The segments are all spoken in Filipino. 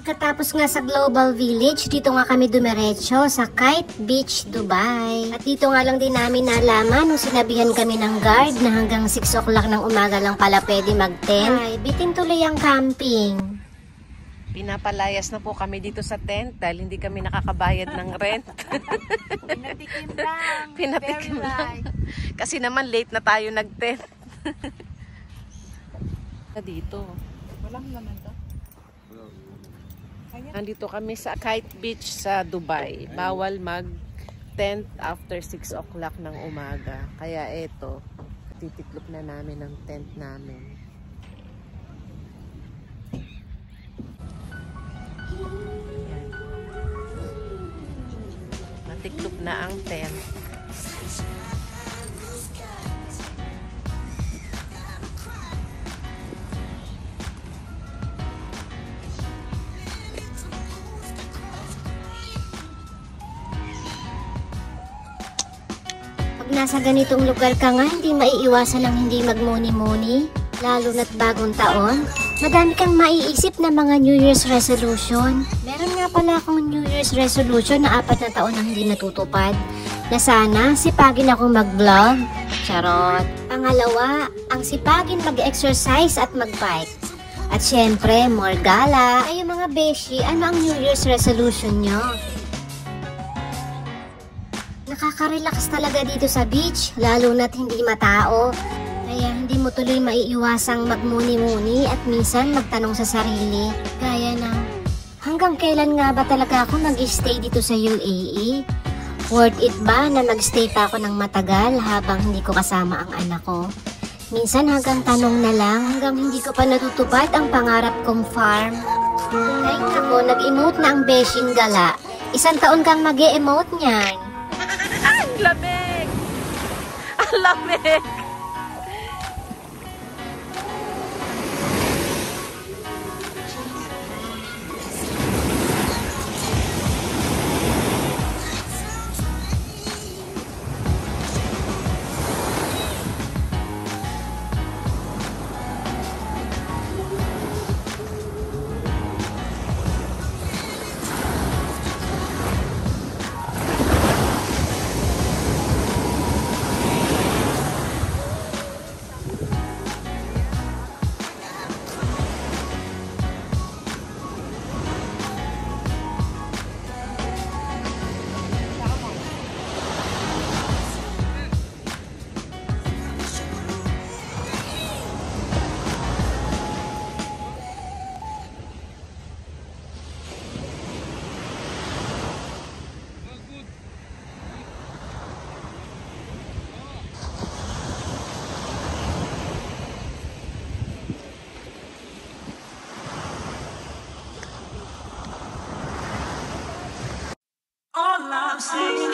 Pagkatapos nga sa Global Village, dito nga kami dumiretso sa Kite Beach, Dubai. At dito nga lang din namin nalaman nung sinabihan kami ng guard na hanggang 6 o'clock ng umaga lang pala pwede mag-tent. Ay, bitin tuloy ang camping. Pinapalayas na po kami dito sa tent dahil hindi kami nakakabayad ng rent. Pinatikim lang. Pinatikim lang. Kasi naman late na tayo nag-tent. Dito. Walang naman to. Nandito kami sa Kite Beach sa Dubai. Bawal mag-tent after 6 o'clock ng umaga. Kaya eto, titiklop na namin ang tent namin. Yan. Natiklop na ang tent. Nasa ganitong lugar ka nga, hindi maiiwasan ang hindi magmuni-muni, lalo na't bagong taon. Madami kang maiisip na mga New Year's resolution. Meron nga pala akong New Year's resolution na 4 na taon na hindi natutupad, na sana sipagin akong mag-vlog. Charot. Pangalawa, ang sipagin mag-exercise at mag-bike. At syempre, more gala. Ay, mga beshi, ano ang New Year's resolution nyo? Nakaka-relax talaga dito sa beach, lalo na't hindi matao. Kaya hindi mo tuloy maiiwasang magmuni-muni at minsan magtanong sa sarili. Gaya ng, hanggang kailan nga ba talaga ako mag-stay dito sa UAE? Worth it ba na nag-stay pa ako ng matagal habang hindi ko kasama ang anak ko? Minsan hanggang tanong na lang, hanggang hindi ko pa natutupad ang pangarap kong farm. Ay nako, nag-emote na ang Beshin Gala. 1 taon kang mag-e-emote niyan. Ang lamig! Ang lamig! All I'm saying.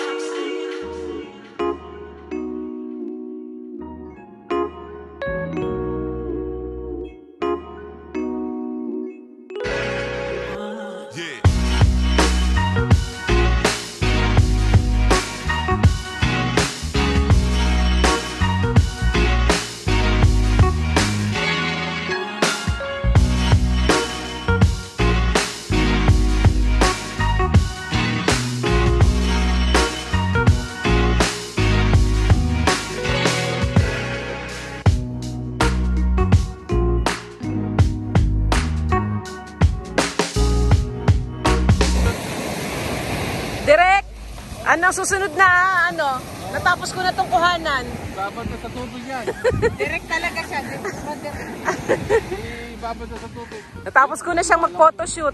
Anong susunod na ano? Natapos ko na tong kuhanan. Babad na sa tubig yan. Direct talaga siya. Babad na sa tubig. Natapos ko na siyang mag-photoshoot.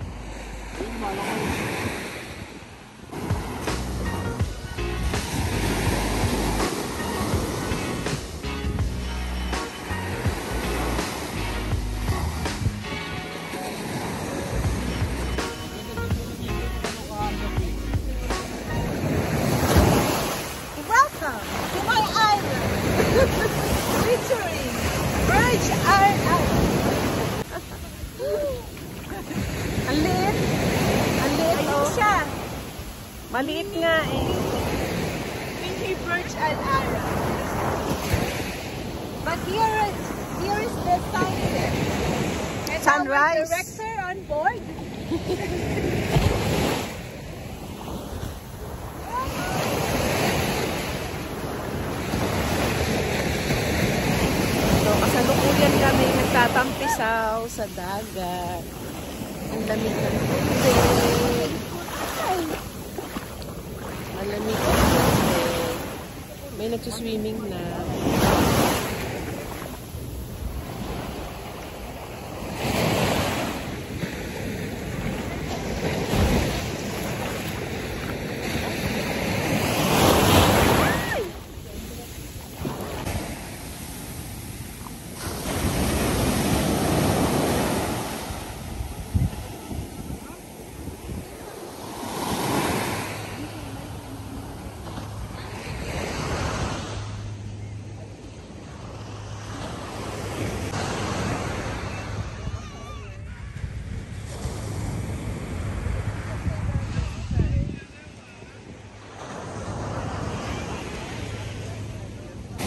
Featuring Birch Island. Ang liit. Ang liit siya. Maliit nga eh. Mini Birch Island. But here is the sunset. And Sunrise. our director on board. So, kasalukuyan kami nagtatampisaw sa dagat. Ang lamig ng tubig. Malamig ang tubig. May nagsuswimming na.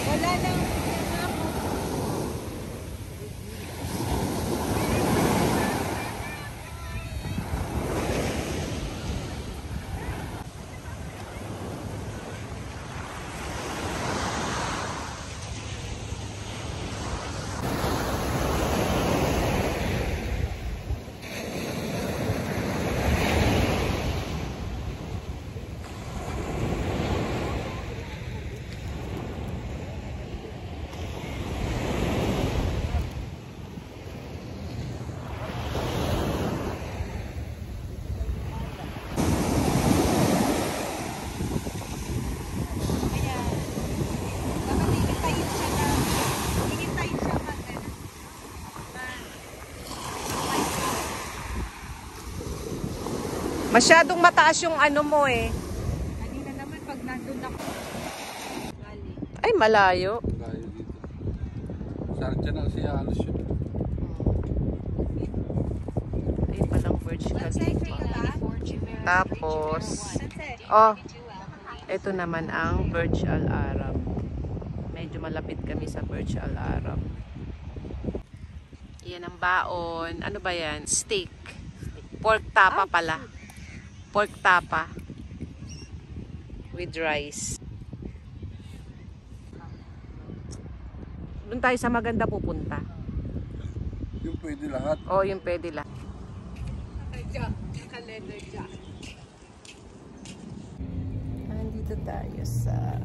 Wala lang. Masyadong mataas yung ano mo eh. Kanina naman pag nandun ako. Ay, malayo. Layo dito. Sardiyan na siya alos yun. Ay, palang Burj Khalifa. Tapos, oh, ito naman ang Burj Al Arab. Medyo malapit kami sa Burj Al Arab. Yan ang baon. Ano ba yan? Steak. Pork tapa pala. Pork tapa. With rice. Doon tayo sa maganda pupunta. Yung pwede lahat. Oh, yung pwede lang. Naka-leather jacket. Nandito tayo sa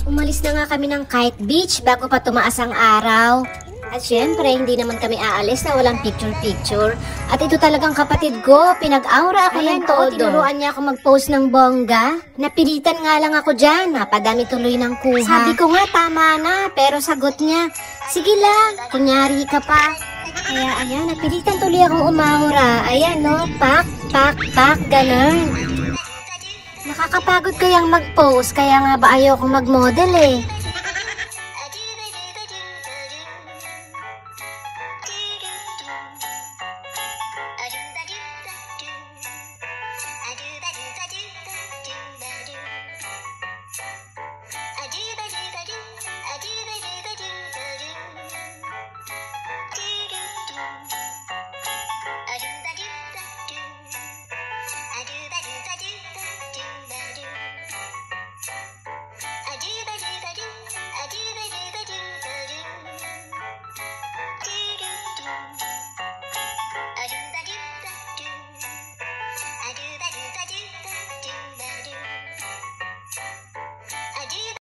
Umalis na nga kami ng Kite Beach bago pa tumaas ang araw. At syempre, hindi naman kami aalis na walang picture-picture. At ito talagang kapatid ko, pinag-aura ako ng todo. Tinuruan niya ako mag-post ng bongga. Napilitan nga lang ako dyan, napadami tuloy ng kuha. Sabi ko nga, tama na, pero sagot niya, sige lang, kunyari ka pa. Kaya ayan, napilitan tuloy akong umaura. Ayan no, pak, ganun. Nakakapagod kayang mag-post, kaya nga ba ayaw akong mag-model eh.